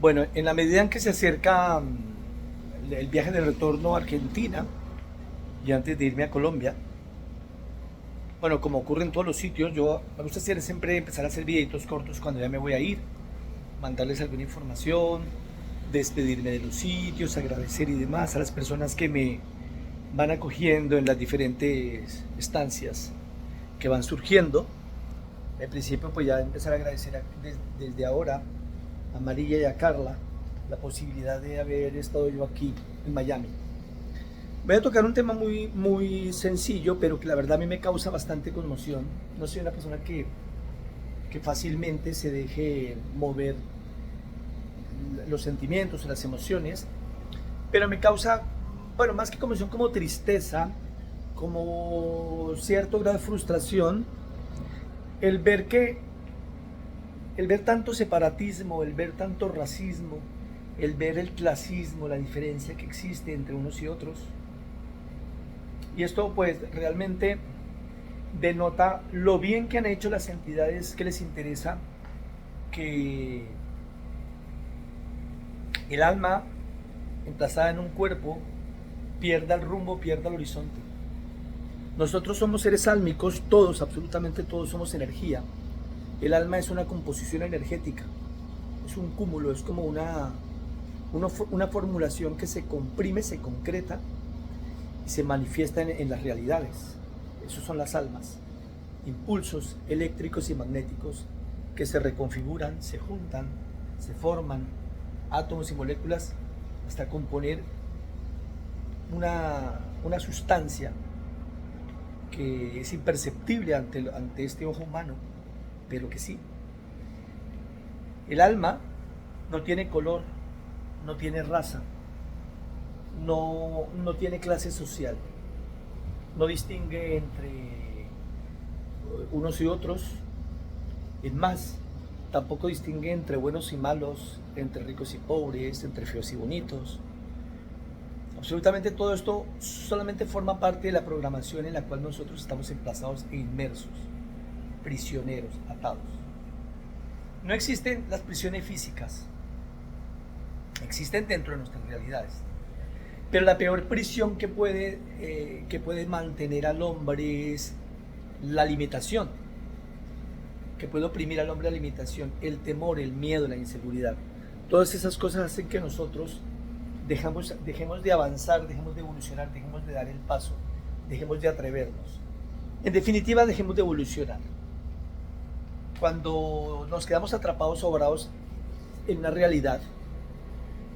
Bueno, en la medida en que se acerca el viaje de retorno a Argentina y antes de irme a Colombia, bueno, como ocurre en todos los sitios, yo me gusta hacer, siempre empezar a hacer videitos cortos cuando ya me voy a ir, mandarles alguna información, despedirme de los sitios, agradecer y demás a las personas que me van acogiendo en las diferentes estancias que van surgiendo. En principio, pues ya empezar a agradecer desde ahora a María y a Carla la posibilidad de haber estado yo aquí en Miami. Voy a tocar un tema muy sencillo, pero que la verdad a mí me causa bastante conmoción. No soy una persona que fácilmente se deje mover los sentimientos, las emociones, pero me causa, bueno, más que conmoción, como tristeza, como cierto grado de frustración, el ver que, el ver tanto separatismo, el ver tanto racismo, el ver el clasismo, la diferencia que existe entre unos y otros. Y esto pues realmente denota lo bien que han hecho las entidades que les interesa que el alma emplazada en un cuerpo pierda el rumbo, pierda el horizonte. Nosotros somos seres álmicos, todos, absolutamente todos somos energía. El alma es una composición energética, es un cúmulo, es como una formulación que se comprime, se concreta y se manifiesta en las realidades. Esos son las almas, impulsos eléctricos y magnéticos que se reconfiguran, se juntan, se forman, átomos y moléculas hasta componer una sustancia que es imperceptible ante este ojo humano, pero que sí. El alma no tiene color, no tiene raza, no tiene clase social, no distingue entre unos y otros, es más, tampoco distingue entre buenos y malos, entre ricos y pobres, entre feos y bonitos. Absolutamente todo esto solamente forma parte de la programación en la cual nosotros estamos emplazados e inmersos, prisioneros, atados. No existen las prisiones físicas, existen dentro de nuestras realidades. Pero la peor prisión que puede mantener al hombre es la limitación, que puede oprimir al hombre la limitación, el temor, el miedo, la inseguridad. Todas esas cosas hacen que nosotros dejemos de avanzar, dejemos de evolucionar, dejemos de dar el paso, dejemos de atrevernos. En definitiva, dejemos de evolucionar. Cuando nos quedamos atrapados o varados en una realidad,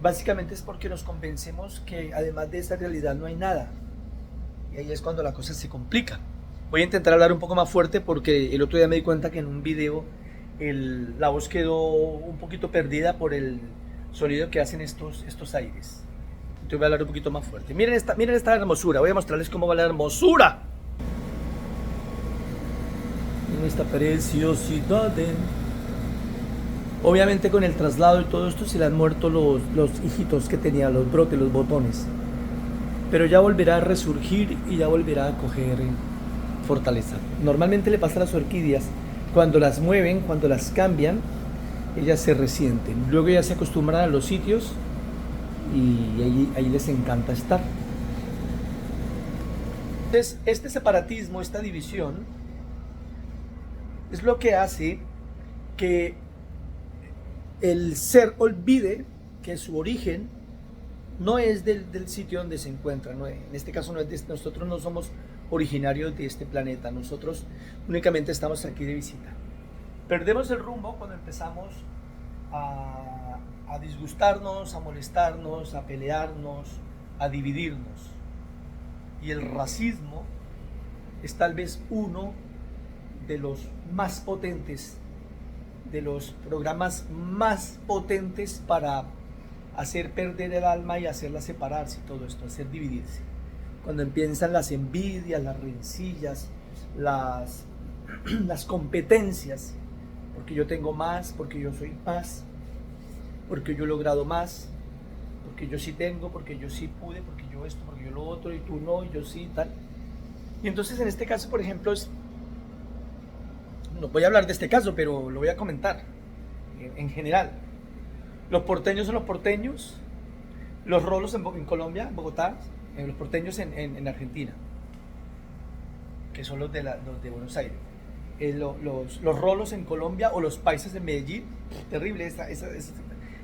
básicamente es porque nos convencemos que además de esa realidad no hay nada. Y ahí es cuando la cosa se complica. Voy a intentar hablar un poco más fuerte porque el otro día me di cuenta que en un video la voz quedó un poquito perdida por el sonido que hacen estos aires. Entonces voy a hablar un poquito más fuerte. Miren esta hermosura. Voy a mostrarles cómo va la hermosura. Miren esta preciosidad. Obviamente con el traslado y todo esto se le han muerto los hijitos que tenía, los brotes, los botones. Pero ya volverá a resurgir y ya volverá a coger fortaleza. Normalmente le pasa a las orquídeas, cuando las mueven, cuando las cambian, ellas se resienten. Luego ya se acostumbran a los sitios y ahí les encanta estar. Entonces, este separatismo, esta división, es lo que hace que el ser olvide que su origen no es del sitio donde se encuentra, ¿no? En este caso no es nosotros no somos originarios de este planeta, nosotros únicamente estamos aquí de visita. Perdemos el rumbo cuando empezamos a disgustarnos, a molestarnos, a pelearnos, a dividirnos. Y el racismo es tal vez uno de los más potentes, de los programas más potentes para hacer perder el alma y hacerla separarse y todo esto, hacer dividirse. Cuando empiezan las envidias, las rencillas, las competencias, porque yo tengo más, porque yo soy más, porque yo he logrado más, porque yo sí tengo, porque yo sí pude, porque yo esto, porque yo lo otro, y tú no, y yo sí, tal. Y entonces en este caso, por ejemplo, no voy a hablar de este caso, pero lo voy a comentar en general. Los porteños son los porteños, los rolos en Colombia, en Bogotá, los porteños en Argentina, que son los de Buenos Aires. Los rolos en Colombia o los paisas en Medellín, terrible ese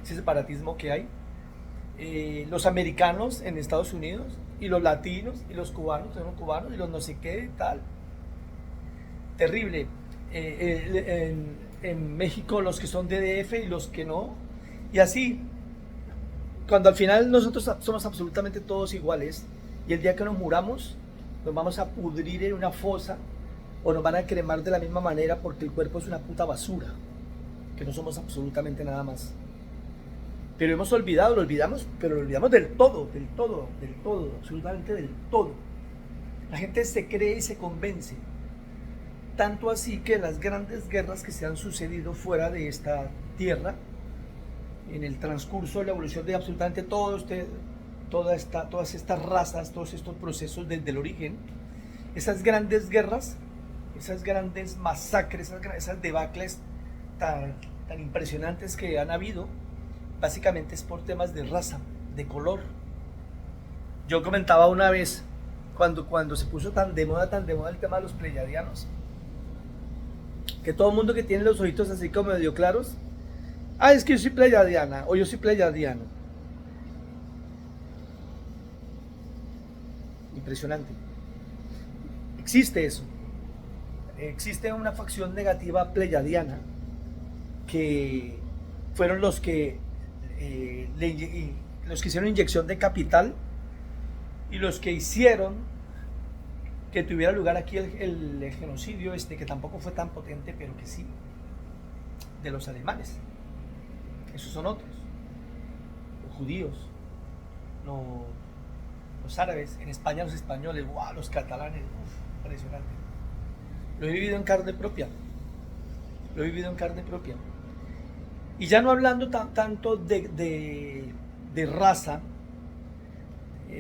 separatismo que hay. Los americanos en Estados Unidos y los latinos y los cubanos, son los cubanos y los no sé qué, tal. Terrible. En México los que son de DF y los que no. Y así, cuando al final nosotros somos absolutamente todos iguales y el día que nos muramos nos vamos a pudrir en una fosa o nos van a cremar de la misma manera porque el cuerpo es una puta basura, que no somos absolutamente nada más. Pero hemos olvidado, lo olvidamos, pero lo olvidamos del todo, absolutamente del todo. La gente se cree y se convence. Tanto así que las grandes guerras que se han sucedido fuera de esta tierra, en el transcurso de la evolución de absolutamente todas estas razas, todos estos procesos desde el origen, esas grandes guerras, esas grandes masacres, esas debacles tan impresionantes que han habido, básicamente es por temas de raza, de color. Yo comentaba una vez, cuando se puso tan de moda el tema de los pleyadianos, que todo el mundo que tiene los ojitos así como medio claros, es que yo soy pleyadiana o yo soy pleyadiano. Impresionante. Existe eso. Existe una facción negativa pleyadiana que fueron los que hicieron inyección de capital y los que hicieron que tuviera lugar aquí el genocidio que tampoco fue tan potente, pero que sí, de los alemanes. Esos son otros, los judíos, los árabes, en España los españoles, wow, los catalanes, impresionante. Lo he vivido en carne propia, y ya no hablando tanto de raza,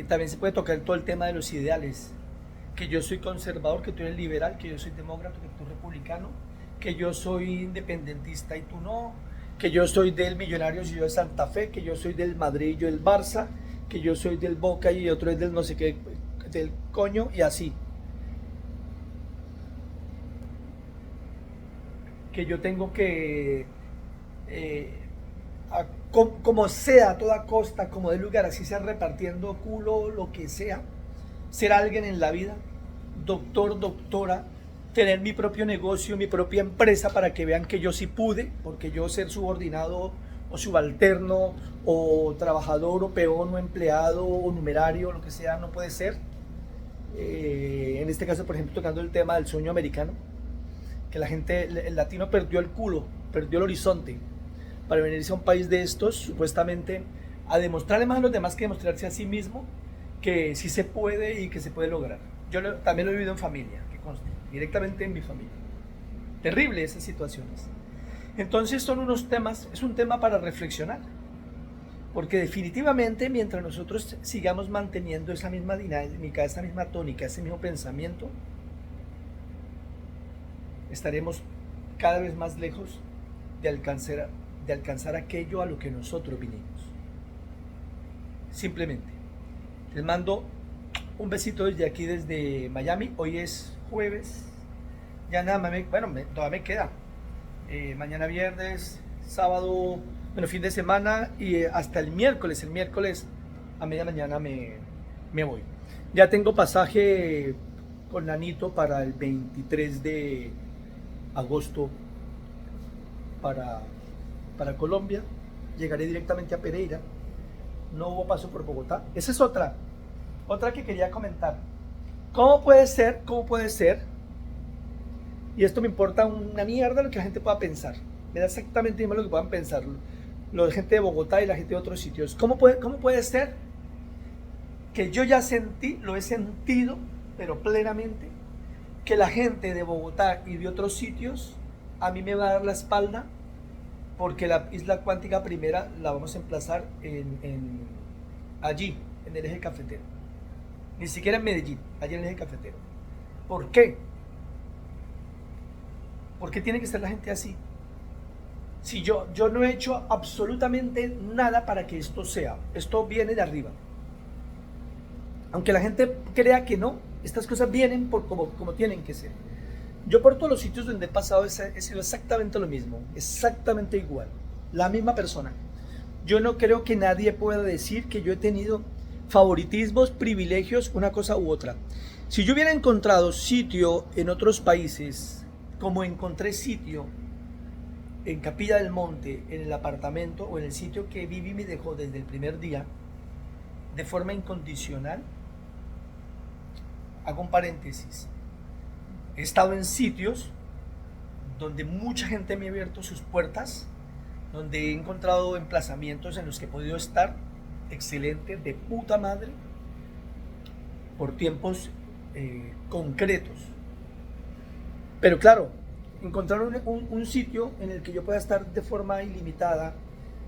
también se puede tocar todo el tema de los ideales, que yo soy conservador, que tú eres liberal, que yo soy demócrata, que tú eres republicano, que yo soy independentista y tú no, que yo soy del Millonarios y yo de Santa Fe, que yo soy del Madrid y yo del Barça, que yo soy del Boca y otro es del no sé qué, del coño, y así. Que yo tengo que, como sea, a toda costa, como de lugar, así sea repartiendo culo, lo que sea, ser alguien en la vida, doctor, doctora, tener mi propio negocio, mi propia empresa para que vean que yo sí pude, porque yo ser subordinado o subalterno o trabajador o peón o empleado o numerario, lo que sea, no puede ser. En este caso, por ejemplo, tocando el tema del sueño americano, que la gente, el latino perdió el culo, perdió el horizonte para venirse a un país de estos, supuestamente a demostrarle más a los demás que demostrarse a sí mismo que sí se puede y que se puede lograr. Yo también lo he vivido en familia, que conste, directamente en mi familia. Terrible esas situaciones. Entonces son unos temas, es un tema para reflexionar, porque definitivamente mientras nosotros sigamos manteniendo esa misma dinámica, esa misma tónica, ese mismo pensamiento, estaremos cada vez más lejos de alcanzar aquello a lo que nosotros vinimos. Simplemente. Les mando un besito desde aquí, desde Miami. Hoy es jueves. Ya nada, todavía me queda. Mañana viernes, sábado, fin de semana y hasta el miércoles. El miércoles a media mañana me voy. Ya tengo pasaje con Nanito para el 23 de agosto para Colombia. Llegaré directamente a Pereira. No hubo paso por Bogotá. Esa es otra que quería comentar. ¿Cómo puede ser? Y esto me importa una mierda lo que la gente pueda pensar. Me da exactamente lo que puedan pensar la gente de Bogotá y la gente de otros sitios. ¿Cómo puede ser que yo ya lo he sentido, pero plenamente, que la gente de Bogotá y de otros sitios a mí me va a dar la espalda porque la isla cuántica primera la vamos a emplazar allí, en el eje cafetero? Ni siquiera en Medellín, allí en el eje cafetero. ¿Por qué? ¿Por qué tiene que ser la gente así? Si yo no he hecho absolutamente nada para que esto sea, esto viene de arriba. Aunque la gente crea que no, estas cosas vienen por como tienen que ser. Yo por todos los sitios donde he pasado he sido exactamente lo mismo, exactamente igual, la misma persona. Yo no creo que nadie pueda decir que yo he tenido favoritismos, privilegios, una cosa u otra. Si yo hubiera encontrado sitio en otros países, como encontré sitio en Capilla del Monte, en el apartamento o en el sitio que Vivi me dejó desde el primer día, de forma incondicional, hago un paréntesis, he estado en sitios donde mucha gente me ha abierto sus puertas, donde he encontrado emplazamientos en los que he podido estar excelente, de puta madre, por tiempos concretos. Pero claro, encontrar un sitio en el que yo pueda estar de forma ilimitada,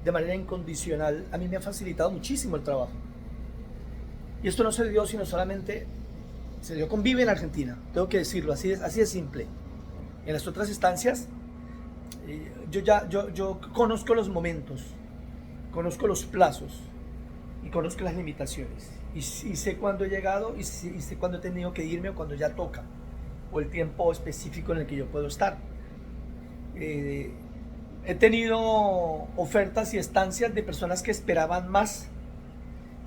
de manera incondicional, a mí me ha facilitado muchísimo el trabajo. Y esto no se dio sino solamente, se dio con Vive en Argentina, tengo que decirlo, así de simple. En las otras instancias, yo conozco los momentos, conozco los plazos y conozco las limitaciones. Y sé cuándo he llegado y sé cuándo he tenido que irme o cuando ya toca, o el tiempo específico en el que yo puedo estar. He tenido ofertas y estancias de personas que esperaban más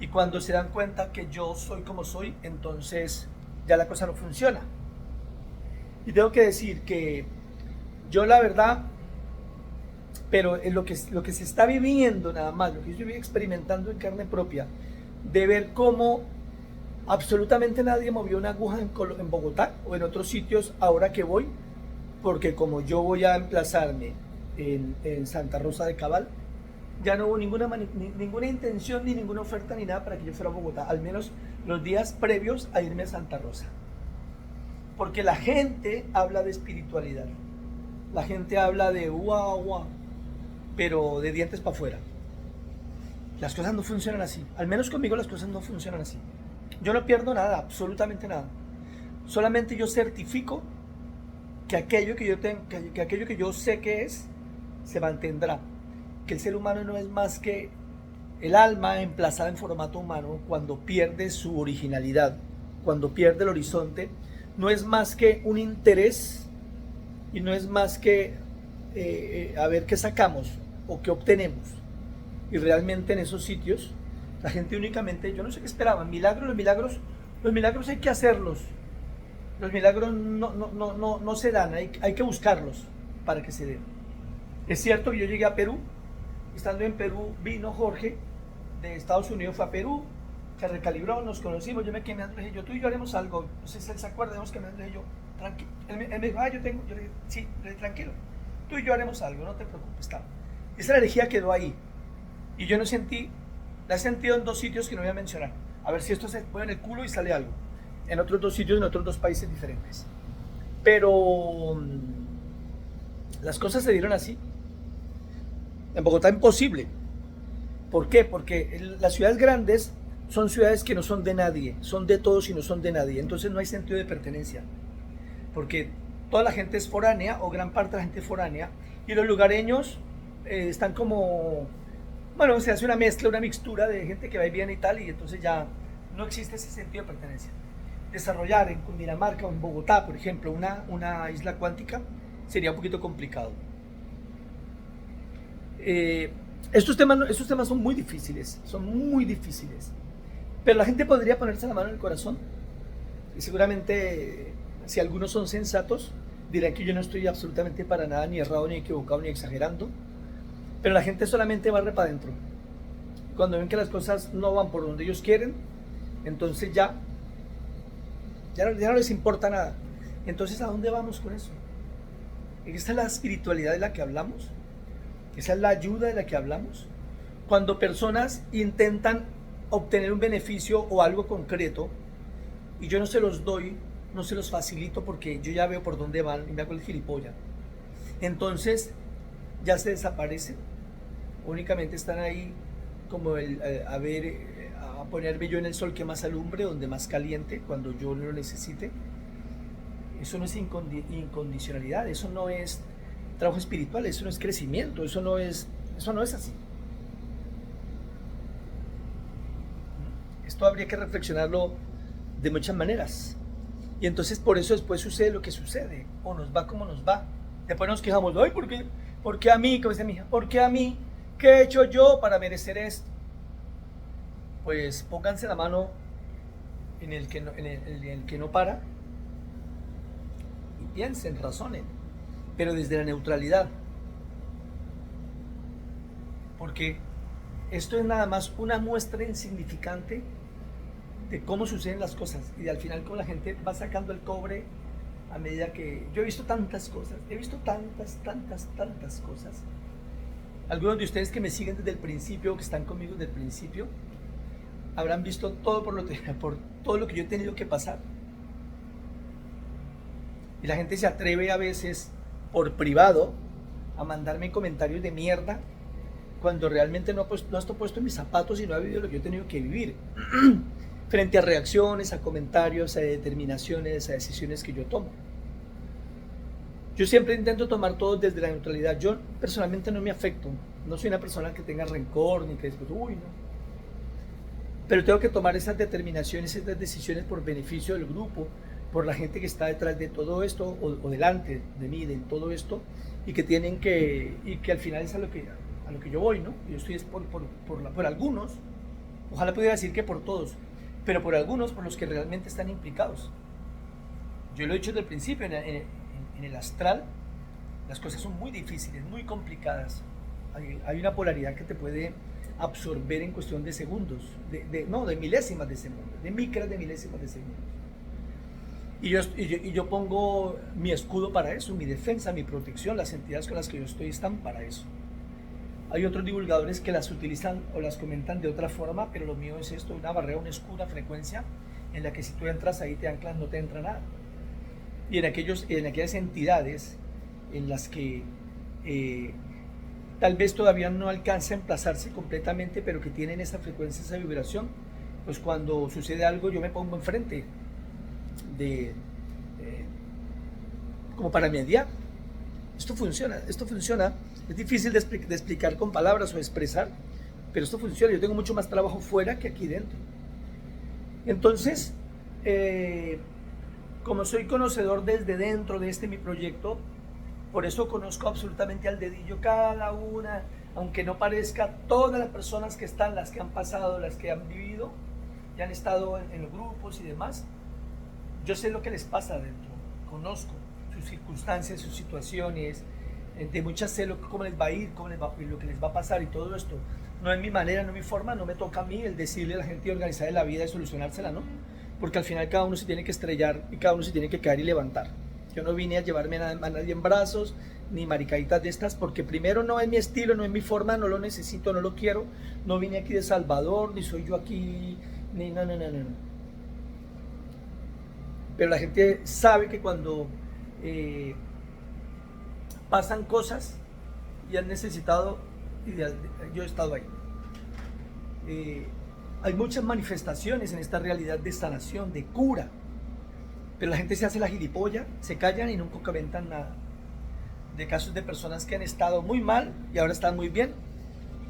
y cuando se dan cuenta que yo soy como soy, entonces ya la cosa no funciona. Y tengo que decir que yo la verdad, pero en lo que se está viviendo nada más, lo que yo estoy experimentando en carne propia, de ver cómo absolutamente nadie movió una aguja en Bogotá o en otros sitios ahora que voy, porque como yo voy a emplazarme en Santa Rosa de Cabal, ya no hubo ninguna intención ni ninguna oferta ni nada para que yo fuera a Bogotá, al menos los días previos a irme a Santa Rosa. Porque la gente habla de espiritualidad, la gente habla de guau, pero de dientes para afuera. Las cosas no funcionan así, al menos conmigo las cosas no funcionan así. Yo no pierdo nada, absolutamente nada. Solamente yo certifico que aquello que yo sé que es, se mantendrá. Que el ser humano no es más que el alma emplazada en formato humano cuando pierde su originalidad, cuando pierde el horizonte, no es más que un interés y no es más que a ver qué sacamos o qué obtenemos. Y realmente en esos sitios la gente únicamente, yo no sé qué esperaban, los milagros hay que hacerlos. Los milagros no se dan, hay que buscarlos para que se den. Es cierto que yo llegué a Perú, estando en Perú vino Jorge de Estados Unidos, fue a Perú, se recalibró, nos conocimos, yo me quedé mirando, le dije, tú y yo haremos algo, no sé si él se acuerda, le dije yo, tranquilo, él me dijo, yo le dije, sí, tranquilo, tú y yo haremos algo, no te preocupes, está. Esa energía quedó ahí, y yo no sentí, la he sentido en dos sitios que no voy a mencionar, a ver si esto se pone en el culo y sale algo, en otros dos sitios, en otros dos países diferentes, pero las cosas se dieron así. En Bogotá imposible. ¿Por qué? Porque las ciudades grandes son ciudades que no son de nadie, son de todos y no son de nadie, entonces no hay sentido de pertenencia, porque toda la gente es foránea o gran parte de la gente es foránea y los lugareños están como, bueno, se hace una mezcla, una mixtura de gente que va y viene y tal, y entonces ya no existe ese sentido de pertenencia. Desarrollar en Cundinamarca o en Bogotá, por ejemplo, una isla cuántica sería un poquito complicado. Estos temas son muy difíciles, pero la gente podría ponerse la mano en el corazón y seguramente si algunos son sensatos dirán que yo no estoy absolutamente para nada ni errado, ni equivocado, ni exagerando, pero la gente solamente barre para adentro. Cuando ven que las cosas no van por donde ellos quieren, entonces ya no les importa nada. Entonces, ¿a dónde vamos con eso? Esta es la espiritualidad de la que hablamos. Esa es la ayuda de la que hablamos. Cuando personas intentan obtener un beneficio o algo concreto y yo no se los doy, no se los facilito porque yo ya veo por dónde van y me hago el gilipollas. Entonces ya se desaparecen. Únicamente están ahí como a ponerme yo en el sol que más alumbre, donde más caliente, cuando yo lo necesite. Eso no es incondicionalidad, eso no es trabajo espiritual, eso no es crecimiento, eso no es así. Esto habría que reflexionarlo de muchas maneras. Y entonces por eso después sucede lo que sucede, o nos va como nos va. Después nos quejamos, ay, ¿por qué? ¿Por qué a mí? Como dice mi hija, ¿por qué a mí? ¿Qué he hecho yo para merecer esto? Pues pónganse la mano en el que no para y piensen, razonen, pero desde la neutralidad. Porque esto es nada más una muestra insignificante de cómo suceden las cosas y de al final cómo la gente va sacando el cobre a medida que... Yo he visto tantas cosas, tantas cosas. Algunos de ustedes que me siguen desde el principio, que están conmigo desde el principio, habrán visto todo por todo lo que yo he tenido que pasar. Y la gente se atreve a veces por privado a mandarme comentarios de mierda cuando realmente no ha puesto en mis zapatos y no ha vivido lo que yo he tenido que vivir. Frente a reacciones, a comentarios, a determinaciones, a decisiones que yo tomo. Yo siempre intento tomar todo desde la neutralidad. Yo personalmente no me afecto. No soy una persona que tenga rencor ni que después, uy, no. Pero tengo que tomar esas determinaciones, esas decisiones por beneficio del grupo, por la gente que está detrás de todo esto o delante de mí, de todo esto, y que al final es a lo que yo voy, ¿no? Yo estoy por algunos, ojalá pudiera decir que por todos, pero por algunos, por los que realmente están implicados. Yo lo he dicho desde el principio, en el astral, las cosas son muy difíciles, muy complicadas. Hay una polaridad que te puede absorber en cuestión de segundos, de milésimas de segundos, de micras de milésimas de segundos. Y yo pongo mi escudo para eso, mi defensa, mi protección, las entidades con las que yo estoy están para eso. Hay otros divulgadores que las utilizan o las comentan de otra forma, pero lo mío es esto, una barrera, una escudo, una frecuencia en la que si tú entras ahí te anclas, no te entra nada. Y en aquellas entidades en las que tal vez todavía no alcanza a emplazarse completamente, pero que tienen esa frecuencia, esa vibración, pues cuando sucede algo yo me pongo enfrente como para mediar. Esto funciona, es difícil de explicar con palabras o expresar, pero esto funciona. Yo tengo mucho más trabajo fuera que aquí dentro. Entonces, como soy conocedor desde dentro de mi proyecto, por eso conozco absolutamente al dedillo cada una, aunque no parezca, todas las personas que están, las que han pasado, las que han vivido y han estado en los grupos y demás. Yo sé lo que les pasa adentro, conozco sus circunstancias, sus situaciones, de muchas sé cómo les va a ir, lo que les va a pasar y todo esto. No es mi manera, no es mi forma, no me toca a mí el decirle a la gente y organizar la vida y solucionársela, ¿no? Porque al final cada uno se tiene que estrellar y cada uno se tiene que caer y levantar. Yo no vine a llevarme a nadie en brazos, ni maricaditas de estas, porque primero no es mi estilo, no es mi forma, no lo necesito, no lo quiero. No vine aquí de Salvador, ni soy yo aquí, ni no. Pero la gente sabe que cuando pasan cosas y han necesitado, yo he estado ahí. Hay muchas manifestaciones en esta realidad de sanación, de cura, pero la gente se hace la gilipollas, se callan y nunca comentan nada. De casos de personas que han estado muy mal y ahora están muy bien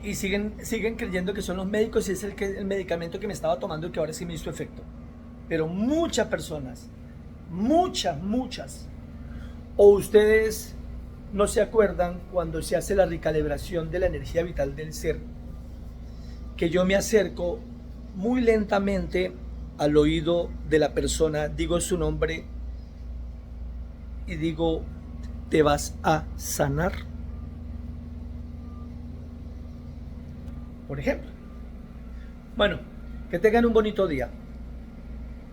y siguen creyendo que son los médicos y es el medicamento que me estaba tomando y que ahora sí me hizo efecto. Pero muchas personas, muchas, o ustedes no se acuerdan cuando se hace la recalibración de la energía vital del ser, que yo me acerco muy lentamente al oído de la persona, digo su nombre y digo, ¿te vas a sanar? Por ejemplo. Bueno, que tengan un bonito día.